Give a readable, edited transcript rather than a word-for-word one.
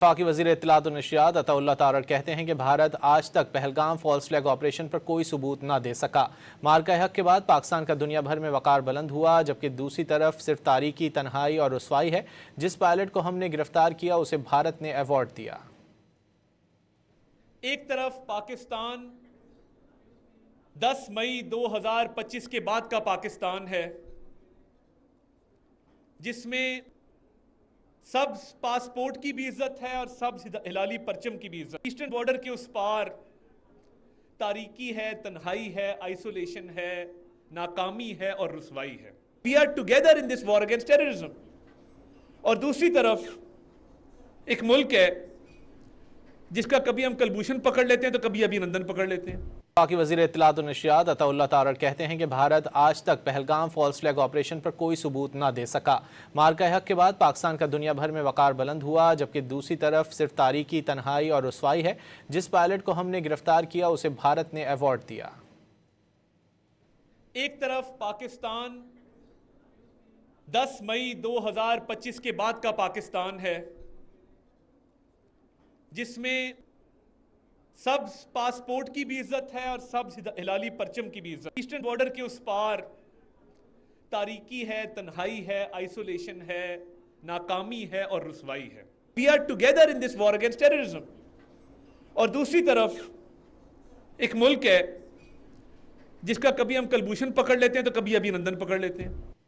वफाकी वज़ीर इत्तलात और नशियात अताउल्लाह तारड़ कहते हैं कि भारत आज तक पहलगाम फॉल्स फ्लैग ऑपरेशन पर कोई सबूत न दे सका। मार्का हक के बाद पाकिस्तान का दुनिया भर में वक़ार बुलंद हुआ, जबकि दूसरी तरफ सिर्फ तारीकी, तन्हाई और रुसवाई है। जिस पायलट को हमने गिरफ्तार किया उसे भारत ने अवार्ड दिया। एक तरफ पाकिस्तान 10 मई 2025 के बाद का पाकिस्तान है, जिसमें सब पासपोर्ट की भी इज्जत है और सब हिलाली परचम की भी इज्जत। ईस्टर्न बॉर्डर के उस पार तारीकी है, तन्हाई है, आइसोलेशन है, नाकामी है और रुसवाई है। We are together in this war against terrorism. और दूसरी तरफ एक मुल्क है जिसका कभी हम कलभूषण पकड़ लेते हैं तो कभी अभिनंदन पकड़ लेते हैं। वफाकी वज़ीर इत्तलात और नशियात अताउल्लाह तारड़ कहते हैं कि भारत आज तक पहलगाम फॉल्स फ्लैग ऑपरेशन पर कोई सबूत न दे सका। मार्का हक के बाद पाकिस्तान का दुनिया भर में वक़ार बुलंद हुआ, जबकि दूसरी तरफ सिर्फ तारीकी, तन्हाई और रुसवाई है। जिस पायलट को हमने गिरफ्तार किया उसे भारत ने अवार्ड दिया। एक तरफ पाकिस्तान 10 मई 2025 के बाद का पाकिस्तान है, जिसमें सब पासपोर्ट की भी इज्जत है और सब हिलाली परचम की भी इज्जत। ईस्टर्न बॉर्डर के उस पार तारीकी है, तन्हाई है, आइसोलेशन है, नाकामी है और रुसवाई है। We are together in this war against terrorism. और दूसरी तरफ एक मुल्क है जिसका कभी हम कलभूषण पकड़ लेते हैं तो कभी अभिनंदन पकड़ लेते हैं।